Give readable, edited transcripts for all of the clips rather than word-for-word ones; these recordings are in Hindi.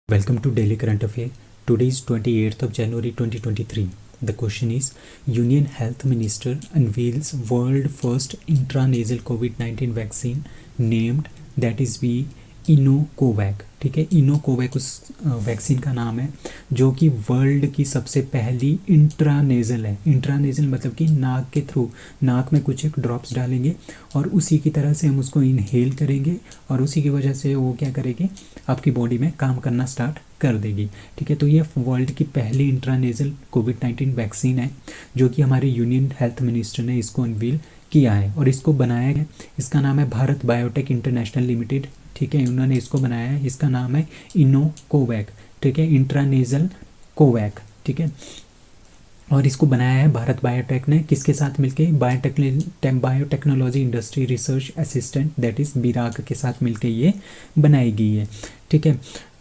Welcome to Daily Current Affair. Today is 28th of January 2023. The question is Union Health Minister unveils world first intranasal COVID-19 vaccine named that is V इनोकोवैक. ठीक है, इनोकोवैक उस वैक्सीन का नाम है जो कि वर्ल्ड की सबसे पहली इंट्रानेजल है. इंट्रानेजल मतलब कि नाक के थ्रू, नाक में कुछ एक ड्रॉप्स डालेंगे और उसी की तरह से हम उसको इनहेल करेंगे और उसी की वजह से वो क्या करेगी, आपकी बॉडी में काम करना स्टार्ट कर देगी. ठीक है, तो ये वर्ल्ड की पहली इंट्रानेजल कोविड-19 वैक्सीन है जो कि हमारे यूनियन हेल्थ मिनिस्टर ने इसको अनवील किया है और इसको बनाया है. इसका नाम है भारत बायोटेक इंटरनेशनल लिमिटेड. ठीक है, उन्होंने इसको बनाया है. इसका नाम है इनोकोवैक. ठीक है, इंट्रानेजल कोवैक. ठीक है, और इसको बनाया है भारत बायोटेक ने किसके साथ मिलके, biotechnology industry research assistant that is BIRAC के साथ मिलके ये बनाई गई है. ठीक है,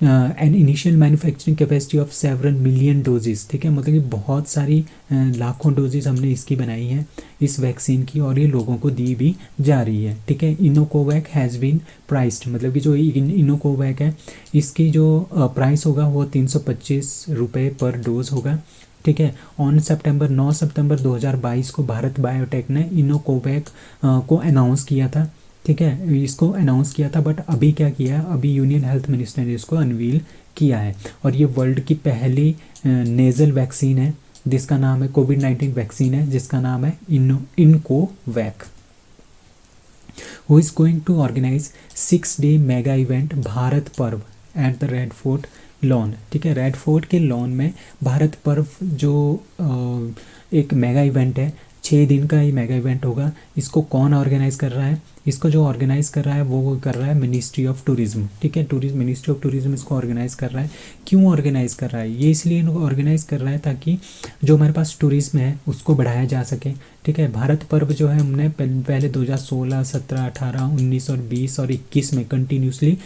an initial manufacturing capacity of several million doses. ठीक है, मतलब कि बहुत सारी लाखों डोजेस हमने इसकी बनाई हैं इस वैक्सीन की और ये लोगों को दी भी जा रही है. ठीक है, इनोकोवैक हैज़ बीन प्राइस्ड, मतलब कि जो इनोकोवैक है इसकी जो प्राइस होगा वो 325 रुपये पर डोज होगा. ठीक है, ऑन 9 सितंबर 2022 को भारत बायोटेक ने इनोकोवैक को अनाउंस किया था. ठीक है, इसको अनाउंस किया था, बट अभी क्या किया है, अभी यूनियन हेल्थ मिनिस्टर ने इसको अनवील किया है और ये वर्ल्ड की पहली नेजल वैक्सीन है जिसका नाम है कोविड-19 वैक्सीन है जिसका नाम है Incovacc. Who is going to organize 6-day mega event Bharat Parv at the Red Fort lawn. ठीक है, रेड फोर्ट के लॉन में भारत पर्व जो एक मेगा इवेंट है, 6 दिन का ये मेगा इवेंट होगा. इसको कौन ऑर्गेनाइज़ कर रहा है, इसको जो ऑर्गेनाइज़ कर रहा है वो कर रहा है मिनिस्ट्री ऑफ टूरिज़्म. ठीक है, मिनिस्ट्री ऑफ टूरिज़्म इसको ऑर्गेनाइज़ कर रहा है. क्यों ऑर्गेनाइज़ कर रहा है, ये इसलिए ऑर्गेनाइज़ कर रहा है ताकि जो हमारे पास टूरिज़्म है उसको बढ़ाया जा सके. ठीक है, भारत पर्व जो है हमने पहले 2016, 17, 18, 19 और 20 और 21 में कंटिन्यूसली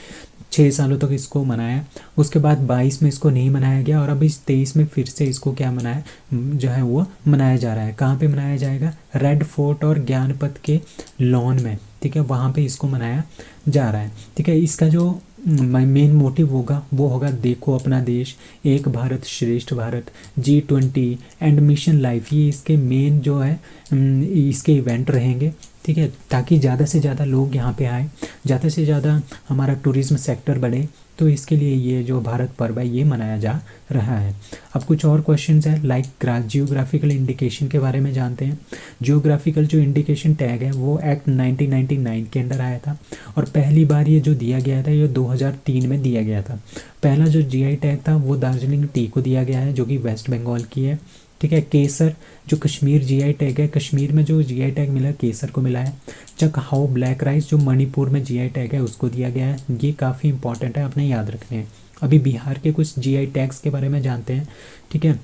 6 सालों तक इसको मनाया. उसके बाद 22 में इसको नहीं मनाया गया और अब इस 23 में फिर से इसको क्या मनाया जो है वो मनाया जा रहा है. कहाँ पे मनाया जाएगा, रेड फोर्ट और ज्ञानपथ के लॉन में. ठीक है, वहाँ पे इसको मनाया जा रहा है. ठीक है, इसका जो मेन मोटिव होगा वो होगा देखो अपना देश, एक भारत श्रेष्ठ Bharat, G20 and mission life. ये इसके मेन जो है इसके इवेंट रहेंगे. ठीक है, ताकि ज़्यादा से ज़्यादा लोग यहाँ पे आए, ज़्यादा से ज़्यादा हमारा टूरिज़्म सेक्टर बढ़े, तो इसके लिए ये जो भारत पर्व है ये मनाया जा रहा है. अब कुछ और क्वेश्चंस हैं लाइक जियोग्राफिकल इंडिकेशन के बारे में जानते हैं. जियोग्राफिकल जो इंडिकेशन टैग है वो एक्ट 1999 के अंदर आया था और पहली बार ये जो दिया गया था ये 2003 में दिया गया था. पहला जो जीआई टैग था वो दार्जिलिंग टी को दिया गया है जो कि वेस्ट बंगाल की है. ठीक है, केसर जो कश्मीर जीआई टैग है, कश्मीर में जो जीआई टैग मिला केसर को मिला है. चकहाओ ब्लैक राइस जो मणिपुर में जीआई टैग है उसको दिया गया है. ये काफ़ी इंपॉर्टेंट है, आपने याद रखने हैं. अभी बिहार के कुछ जीआई टैग्स के बारे में जानते हैं. ठीक है,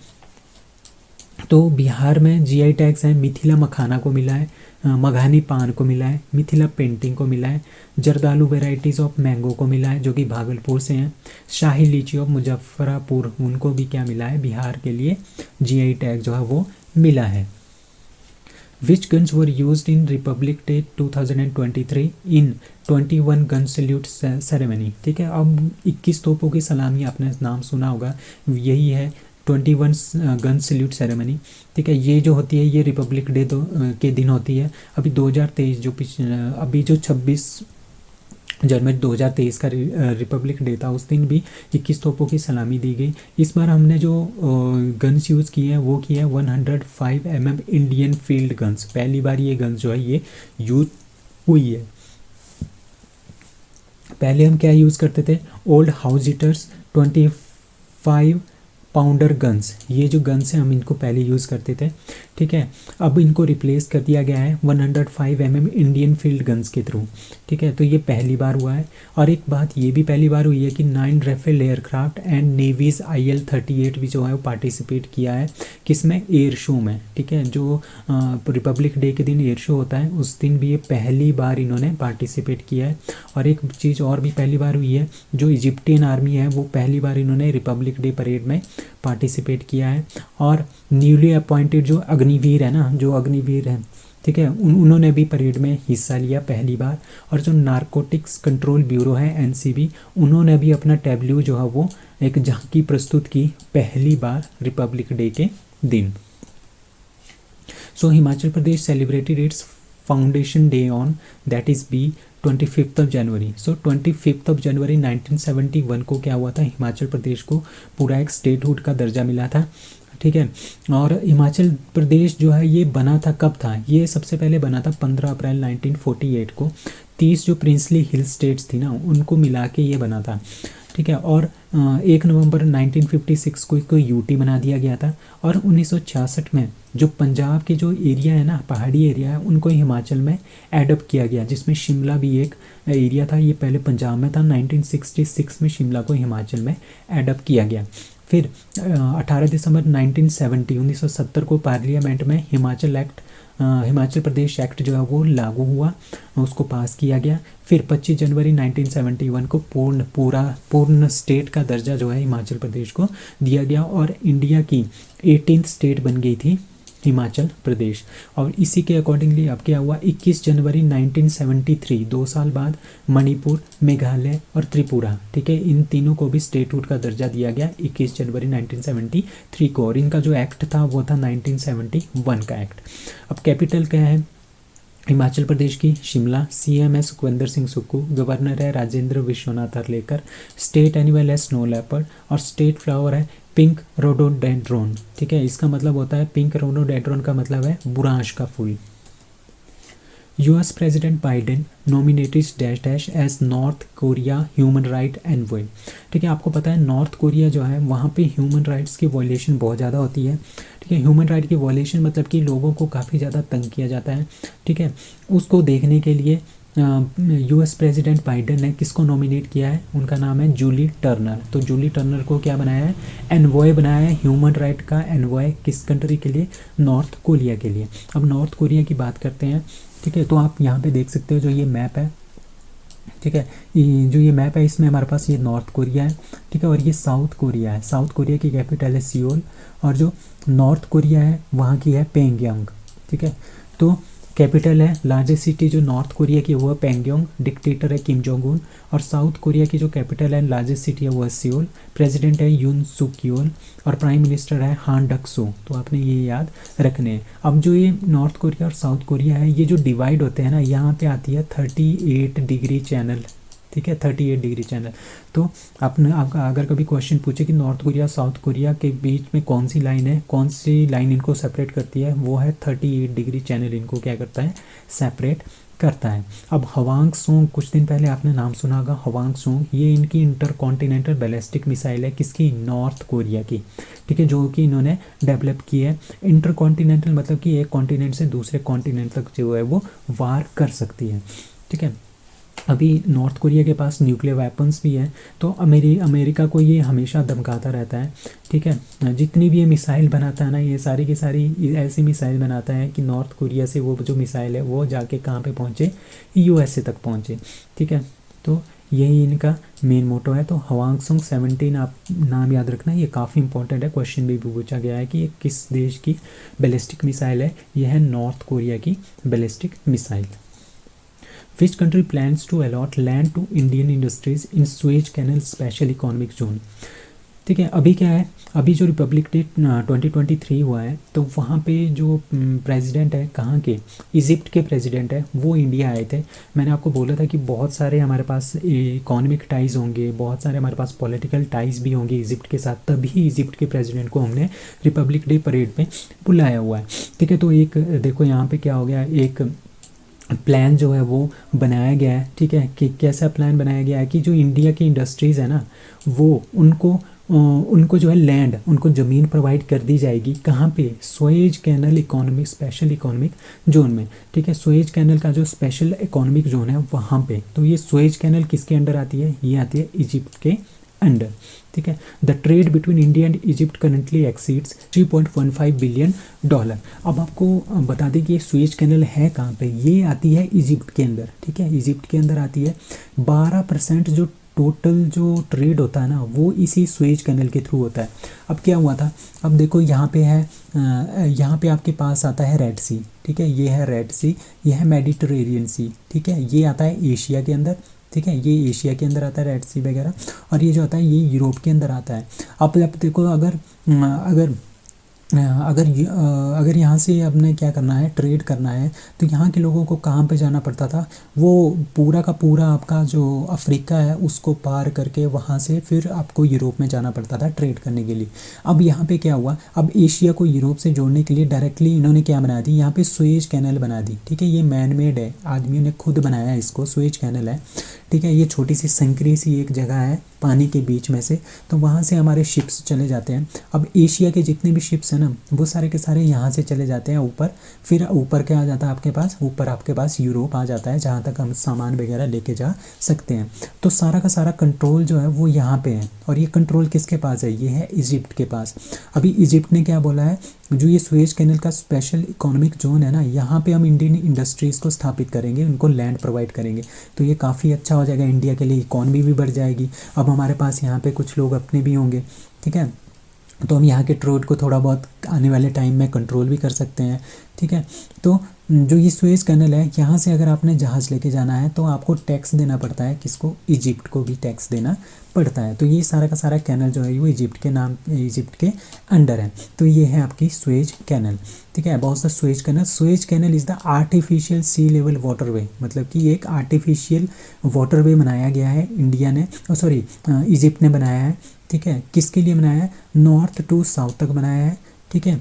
तो बिहार में जीआई टैग्स हैं, मिथिला मखाना को मिला है, मघानी पान को मिला है, मिथिला पेंटिंग को मिला है, जर्दालू वेराइटीज़ ऑफ मैंगो को मिला है जो कि भागलपुर से हैं, शाही लीची ऑफ मुजफ्फरापुर उनको भी क्या मिला है, बिहार के लिए जीआई टैग जो है वो मिला है. Which guns were used in Republic Day 2023 in 21 gun salute ceremony. ठीक है, अब 21 तोपों की सलामी आपने नाम सुना होगा, यही है 21 गन सल्यूट सेरेमनी. ठीक है, ये जो होती है ये रिपब्लिक डे के दिन होती है. अभी 2023 जो अभी जो 26 जनवरी 2023 का रिपब्लिक डे था उस दिन भी 21 तोपों की सलामी दी गई. इस बार हमने जो गन्स यूज़ किए हैं वो किए हैं 105 mm इंडियन फील्ड गन्स. पहली बार ये गन्स जो है ये यूज हुई है. पहले हम क्या यूज़ करते थे, old house heaters 25 pounder guns. ये जो गन्स हैं हम इनको पहले यूज़ करते थे. ठीक है, अब इनको रिप्लेस कर दिया गया है 105 mm इंडियन फील्ड गन्स के थ्रू. ठीक है, तो ये पहली बार हुआ है. और एक बात ये भी पहली बार हुई है कि 9 Rafale aircraft and navies IL-38 भी जो है वो पार्टिसिपेट किया है किसमें, एयर शो में. ठीक है, जो रिपब्लिक डे के दिन एयर शो होता है उस दिन भी ये पहली बार इन्होंने पार्टिसिपेट किया है. और एक चीज़ और भी पहली बार हुई है, जो इजिप्टियन आर्मी है वो पहली बार इन्होंने रिपब्लिक डे परेड में पार्टिसिपेट किया है. और न्यूली अपॉइंटेड जो अग्निवीर है ना, जो अग्निवीर है ठीक है, उन्होंने भी परेड में हिस्सा लिया पहली बार। और जो नारकोटिक्स कंट्रोल ब्यूरो है एनसीबी, उन्होंने भी अपना टैब्लू जो है वो एक झांकी प्रस्तुत की पहली बार रिपब्लिक डे के दिन। So Himachal Pradesh celebrated its foundation day on that is be 25 January. So 25 जनवरी 1971 को क्या हुआ था, हिमाचल प्रदेश को पूरा एक स्टेटहुड का दर्जा मिला था। ठीक है, और हिमाचल प्रदेश जो है ये बना था कब था, ये सबसे पहले बना था 15 अप्रैल 1948 को। 30 जो प्रिंसली हिल स्टेट्स थी ना उनको मिला के ये बना था। ठीक है, और 1 नवंबर 1956 को इसको यूटी बना दिया गया था। और 1966 में जो पंजाब के जो एरिया है ना, पहाड़ी एरिया है, उनको हिमाचल में एडप्ट किया गया, जिसमें शिमला भी एक एरिया था। ये पहले पंजाब में था, 1966 में शिमला को हिमाचल में एडप्ट किया गया। फिर 18 दिसंबर 1970 को पार्लियामेंट में हिमाचल प्रदेश एक्ट जो है वो लागू हुआ, उसको पास किया गया। फिर 25 जनवरी 1971 को पूर्ण स्टेट का दर्जा जो है हिमाचल प्रदेश को दिया गया और इंडिया की 18th स्टेट बन गई थी हिमाचल प्रदेश। और इसी के अकॉर्डिंगली अब क्या हुआ, 21 जनवरी 1973, 2 साल बाद मणिपुर, मेघालय और त्रिपुरा, ठीक है, इन तीनों को भी स्टेटहुड का दर्जा दिया गया 21 जनवरी 1973 को। और इनका जो एक्ट था वो था 1971 का एक्ट। अब कैपिटल क्या है हिमाचल प्रदेश की, शिमला। सीएम है सुखविंदर सिंह सुक्खू। गवर्नर है राजेंद्र विश्वनाथ अर्लेकर। स्टेट एनिमल है स्नो लेपर्ड और स्टेट फ्लावर है पिंक रोडोडेंड्रोन। ठीक है, इसका मतलब होता है, पिंक रोडोडेंड्रोन का मतलब है बुरांश का फूल। US president Biden nominated dash dash as North Korea human right envoy. ठीक है, आपको पता है नॉर्थ कोरिया जो है वहाँ पे ह्यूमन राइट्स की वॉयलेशन बहुत ज़्यादा होती है। ठीक है, ह्यूमन राइट की वॉयलेशन मतलब कि लोगों को काफ़ी ज़्यादा तंग किया जाता है। ठीक है, उसको देखने के लिए यूएस प्रेसिडेंट बाइडेन ने किसको नॉमिनेट किया है, उनका नाम है जूली टर्नर। तो जूली टर्नर को क्या बनाया है, एनवॉय बनाया है, ह्यूमन राइट का एनवॉय। किस कंट्री के लिए, नॉर्थ कोरिया के लिए। अब नॉर्थ कोरिया की बात करते हैं। ठीक है, तो आप यहाँ पे देख सकते हो जो ये मैप है, ठीक है, जो ये मैप है इसमें हमारे पास ये नॉर्थ कोरिया है। ठीक है, और ये साउथ कोरिया है। साउथ कोरिया की कैपिटल है सियोल और जो नॉर्थ कोरिया है वहाँ की है प्योंगयांग। ठीक है, तो कैपिटल है, लार्जेस्ट सिटी जो नॉर्थ कोरिया की वो है प्योंगयांग, डिक्टेटर है किम जोंग उन। और साउथ कोरिया की जो कैपिटल है लार्जेस्ट सिटी है वो है सियोल, प्रेसिडेंट है यून सुक यूल और प्राइम मिनिस्टर है हान डक सो। तो आपने ये याद रखने हैं। अब जो ये नॉर्थ कोरिया और साउथ कोरिया है ये जो डिवाइड होते हैं ना, यहाँ पे आती है 38 डिग्री चैनल। ठीक है, 38 डिग्री चैनल। तो आपका अगर कभी क्वेश्चन पूछे कि नॉर्थ कोरिया साउथ कोरिया के बीच में कौन सी लाइन है, कौन सी लाइन इनको सेपरेट करती है, वो है 38 डिग्री चैनल इनको क्या करता है, सेपरेट करता है। अब हवांग सोंग, कुछ दिन पहले आपने नाम सुना होगा हवांग सोंग, ये इनकी इंटरकॉन्टिनेंटल बैलिस्टिक मिसाइल है। किसकी, नॉर्थ कोरिया की। ठीक है, जो कि इन्होंने डेवलप की है। इंटरकॉन्टिनेंटल मतलब कि एक कॉन्टिनेंट से दूसरे कॉन्टिनेंट तक जो है वो वार कर सकती है। ठीक है, अभी नॉर्थ कोरिया के पास न्यूक्लियर वेपन्स भी हैं, तो अमेरिका को ये हमेशा धमकाता रहता है। ठीक है, जितनी भी ये मिसाइल बनाता है ना, ये सारी की सारी ऐसी मिसाइल बनाता है कि नॉर्थ कोरिया से वो जो मिसाइल है वो जाके कहाँ पे पहुँचे, यूएसए तक पहुँचे। ठीक है, तो यही इनका मेन मोटो है। तो हवांग सोंग 17 आप नाम याद रखना, ये काफ़ी इंपॉर्टेंट है, क्वेश्चन भी पूछा गया है कि ये किस देश की बैलिस्टिक मिसाइल है। यह है नॉर्थ कोरिया की ballistic missile. Which country plans to allot land to Indian industries in Suez Canal Special Economic Zone? ठीक है, अभी क्या है, अभी जो रिपब्लिक डे 2023 हुआ है तो वहाँ पे जो प्रेसिडेंट है, कहाँ के, इजिप्ट के प्रेसिडेंट है, वो इंडिया आए थे। मैंने आपको बोला था कि बहुत सारे हमारे पास इकोनॉमिक टाइज़ होंगे, बहुत सारे हमारे पास पॉलिटिकल टाइज़ भी होंगे इजिप्ट के साथ, तभी इजिप्ट के प्रेसिडेंट को हमने रिपब्लिक डे परेड में बुलाया हुआ है। ठीक है, तो एक देखो यहाँ पर क्या हो गया, एक प्लान जो है वो बनाया गया है। ठीक है, कि कैसा प्लान बनाया गया है कि जो इंडिया की इंडस्ट्रीज़ है ना, वो उनको जो है लैंड, उनको ज़मीन प्रोवाइड कर दी जाएगी। कहाँ पे, Suez canal economic special economic zone में। ठीक है, सुएज कैनल का जो स्पेशल इकोनॉमिक जोन है वहाँ पे। तो ये सुएज कैनल किसके अंडर आती है, ये आती है इजिप्ट के अंडर। ठीक है, the trade between India and Egypt currently exceeds $3.15 billion. अब आपको बता दें कि ये सुएज कैनल है कहाँ पे, ये आती है इजिप्ट के अंदर। ठीक है, इजिप्ट के अंदर आती है। 12% जो टोटल जो ट्रेड होता है ना वो इसी स्वेज कैनल के थ्रू होता है। अब क्या हुआ था, अब देखो यहाँ पे है, यहाँ पे आपके पास आता है रेड सी, ठीक है, ये है रेड सी, ये है मेडिटरेनियन सी, ठीक है, ये आता है एशिया के अंदर, ठीक है, ये एशिया के अंदर आता है रेड सी वगैरह, और ये जो आता है ये यूरोप के अंदर आता है। अब देखो अगर अगर अगर यहाँ से आपने क्या करना है, ट्रेड करना है, तो यहाँ के लोगों को कहाँ पे जाना पड़ता था, वो पूरा का पूरा आपका जो अफ्रीका है उसको पार करके वहाँ से फिर आपको यूरोप में जाना पड़ता था ट्रेड करने के लिए। अब यहाँ पे क्या हुआ, अब एशिया को यूरोप से जोड़ने के लिए डायरेक्टली इन्होंने क्या बना दी, यहाँ पे सुएज कैनल बना दी, ठीक है, ये मैन मेड है, आदमियों ने खुद बनाया है इसको, सुएज कैनल है, ठीक है, ये छोटी सी संकरी सी एक जगह है पानी के बीच में से, तो वहाँ से हमारे शिप्स चले जाते हैं। अब एशिया के जितने भी शिप्स हैं ना वो सारे के सारे यहाँ से चले जाते हैं ऊपर, फिर ऊपर क्या आ जाता है आपके पास, ऊपर आपके पास यूरोप आ जाता है जहाँ तक हम सामान वगैरह लेके जा सकते हैं। तो सारा का सारा कंट्रोल जो है वो यहाँ पे है, और ये कंट्रोल किसके पास है, ये है इजिप्ट के पास। अभी इजिप्ट ने क्या बोला है, जो ये सुएज कैनल का स्पेशल इकोनॉमिक जोन है ना, यहाँ पे हम इंडियन इंडस्ट्रीज़ को स्थापित करेंगे, उनको लैंड प्रोवाइड करेंगे, तो ये काफ़ी अच्छा हो जाएगा इंडिया के लिए, इकॉनमी भी बढ़ जाएगी। अब हमारे पास यहाँ पे कुछ लोग अपने भी होंगे, ठीक है, तो हम यहाँ के ट्रेड को थोड़ा बहुत आने वाले टाइम में कंट्रोल भी कर सकते हैं, ठीक है। तो जो ये सुएज कैनल है, यहाँ से अगर आपने जहाज़ लेके जाना है तो आपको टैक्स देना पड़ता है, किसको, इजिप्ट को भी टैक्स देना पड़ता है। तो ये सारा का सारा कैनल जो है वो इजिप्ट के नाम, इजिप्ट के अंडर है। तो ये है आपकी सुएज कैनल, ठीक है, बहुत सा Suez canal. Suez canal is the artificial sea level waterway, मतलब कि एक आर्टिफिशियल वाटरवे बनाया गया है इंडिया ने, सॉरी इजिप्ट ने बनाया है, ठीक है, किसके लिए बनाया है, नॉर्थ टू साउथ तक बनाया है, ठीक है,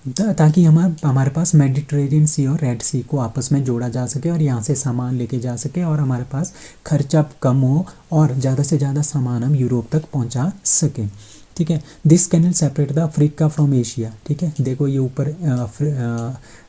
ताकि हमारे पास मेडिटरेनियन सी और रेड सी को आपस में जोड़ा जा सके और यहाँ से सामान लेके जा सके, और हमारे पास खर्चा कम हो और ज़्यादा से ज़्यादा सामान हम यूरोप तक पहुँचा सकें, ठीक है। This canal separate the Africa from Asia, ठीक है, देखो ये ऊपर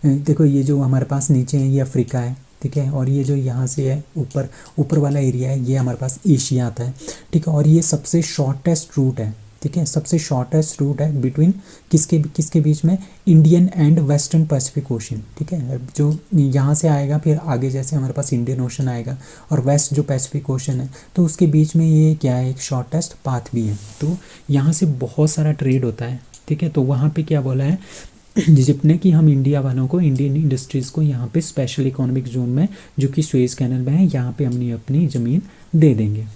देखो ये जो हमारे पास नीचे है ये अफ्रीका है, ठीक है, और ये जो यहाँ से है ऊपर ऊपर वाला एरिया है ये हमारे पास एशिया आता है, ठीक है, और ये सबसे शॉर्टेस्ट रूट है, ठीक है, सबसे शॉर्टेस्ट रूट है बिटवीन किसके बीच में, Indian and western Pacific ocean, ठीक है, जो यहाँ से आएगा फिर आगे जैसे हमारे पास इंडियन ओशन आएगा और वेस्ट जो पैसिफिक ओशन है, तो उसके बीच में ये क्या है, एक शॉर्टेस्ट पाथ भी है, तो यहाँ से बहुत सारा ट्रेड होता है, ठीक है। तो वहाँ पे क्या बोला है इजिप्ट ने कि हम इंडिया वालों को, इंडियन इंडस्ट्रीज़ को यहाँ पे स्पेशल इकोनॉमिक जोन में जो कि सुएज कैनल में है, यहाँ पे हमने अपनी ज़मीन दे देंगे।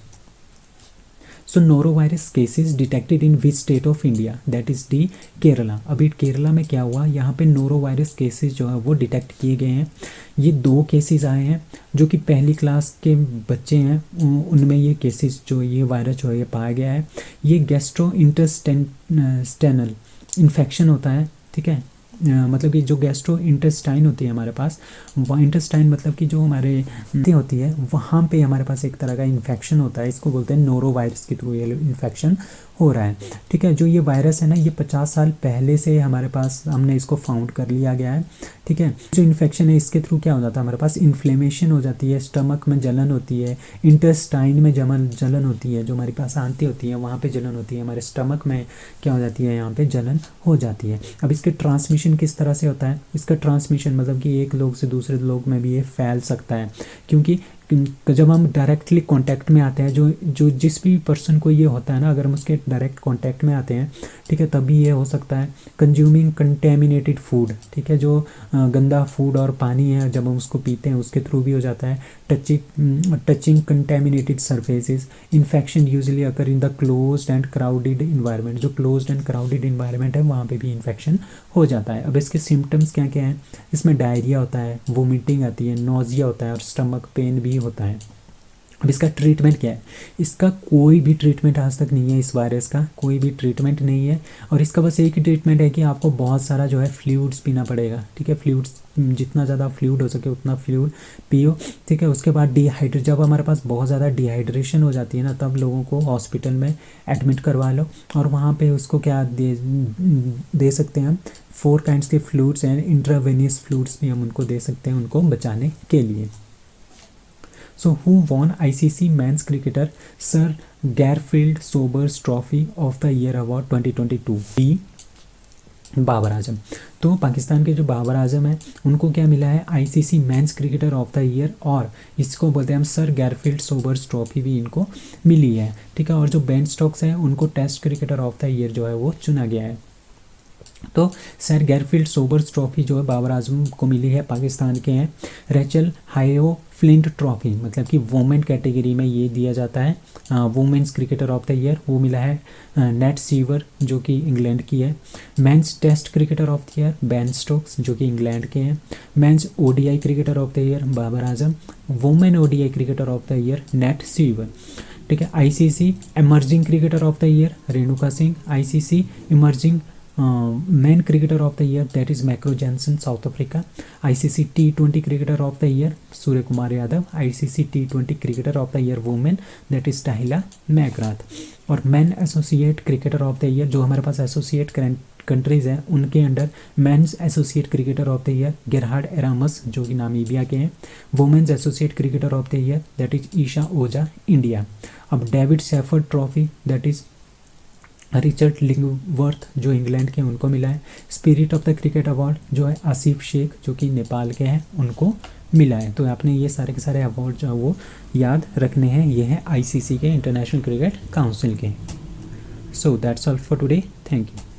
So norovirus cases detected in which state of India, that is the Kerala. अभी केरला में क्या हुआ, यहाँ पे नोरो वायरस केसेज जो है वो डिटेक्ट किए गए हैं। ये 2 केसेस आए हैं जो कि पहली क्लास के बच्चे हैं, उनमें ये केसेस जो ये वायरस जो है ये पाया गया है। ये गैस्ट्रो इंटेस्टाइनल इन्फेक्शन होता है, ठीक है, मतलब कि जो गैस्ट्रो इंटेस्टाइन होती है हमारे पास, वह इंटेस्टाइन मतलब कि जो हमारे होती है वहाँ पे हमारे पास एक तरह का इन्फेक्शन होता है, इसको बोलते हैं नोरो वायरस के थ्रू ये इन्फेक्शन हो रहा है, ठीक है। जो ये वायरस है ना ये 50 साल पहले से हमारे पास, हमने इसको फाउंड कर लिया गया है, ठीक है। जो इन्फेक्शन है इसके थ्रू क्या हो जाता है, हमारे पास इन्फ्लेमेशन हो जाती है, स्टमक में जलन होती है, इंटेस्टाइन में जलन होती है, जो हमारे पास आंतें होती है वहाँ पे जलन होती है, हमारे स्टमक में क्या हो जाती है, यहाँ पे जलन हो जाती है। अब इसके ट्रांसमिशन किस तरह से होता है, इसका ट्रांसमिशन मतलब कि एक लोग से दूसरे लोग में भी ये फैल सकता है, क्योंकि जब हम डायरेक्टली कांटेक्ट में आते हैं, जो जिस भी पर्सन को ये होता है ना, अगर हम उसके डायरेक्ट कांटेक्ट में आते हैं, ठीक है, तभी ये हो सकता है। कंज्यूमिंग कंटेमिनेटेड फूड, ठीक है, जो गंदा फूड और पानी है जब हम उसको पीते हैं उसके थ्रू भी हो जाता है। Touching contaminated surfaces, infection usually occur in the closed end crowded environment, जो क्लोज्ड एंड क्राउडेड इन्वायरमेंट है वहाँ पे भी इन्फेक्शन हो जाता है। अब इसके सिम्टम्स क्या क्या हैं, इसमें डायरिया होता है, वोमिटिंग आती है, नोजिया होता है और स्टमक पेन भी होता है। अब इसका ट्रीटमेंट क्या है, इसका कोई भी ट्रीटमेंट आज तक नहीं है, इस वायरस का कोई भी ट्रीटमेंट नहीं है, और इसका बस एक ही ट्रीटमेंट है कि आपको बहुत सारा जो है फ्लूइड्स पीना पड़ेगा, ठीक है, फ्लूइड्स जितना ज़्यादा फ्लूइड हो सके उतना फ्लूइड पियो, ठीक है। उसके बाद डिहाइड्रेट, जब हमारे पास बहुत ज़्यादा डिहाइड्रेशन हो जाती है ना, तब लोगों को हॉस्पिटल में एडमिट करवा लो, और वहाँ पे उसको क्या दे सकते हैं हम, 4 काइंड्स के फ्लूइड्स हैं, इंट्रावेनियस फ्लूइड्स भी हम उनको दे सकते हैं उनको बचाने के लिए। So who won ICC Men's Cricketer Sir Garfield Sobers Trophy of the Year Award 2022? B. Babar Azam. तो पाकिस्तान के जो बाबर आजम है उनको क्या मिला है, ICC men's cricketer of the year, और इसको बोलते हैं हम सर गैरफील्ड सोबर्स ट्रॉफी भी इनको मिली है, ठीक है। और जो बेन स्टोक्स है उनको test cricketer of the year जो है वो चुना गया है। तो सर गैरफील्ड सोबर्स ट्रॉफी जो है बाबर आजम को मिली है, पाकिस्तान के हैं। रेचल हायो फ्लिंट ट्रॉफी, मतलब कि वुमेन कैटेगरी में ये दिया जाता है, women's cricketer of the year, वो मिला है नेट सीवर जो कि इंग्लैंड की है। Men's test cricketer of the year Ben Stokes जो कि इंग्लैंड के हैं। Men's ODI cricketer of the year Babar Azam. Women ODI cricketer of the year Nat Sciver, ठीक है। ICC emerging cricketer of the year Renuka Singh. ICC emerging man cricketer of the year that is मैक्रो Jansen South Africa. ICC T20 cricketer of the year Surya Kumar Yadav. ICC T20 cricketer of the year women that is Tahlia McGrath. और man associate cricketer of the year, जो हमारे पास एसोसिएट कंट्रीज़ हैं उनके under men's associate cricketer of the year Gerhard Erasmus जो कि नामीबिया के हैं। Women's associate cricketer of the year that is Esha Ojha India. अब David Shepherd trophy that is Richard Illingworth जो इंग्लैंड के, उनको मिला है। Spirit of the cricket award जो है आसिफ शेख जो कि नेपाल के हैं, उनको मिला है। तो आपने ये सारे के सारे अवार्ड जो है वो याद रखने हैं, ये हैं आईसीसी के, इंटरनेशनल क्रिकेट काउंसिल के। So that's all for today, thank you.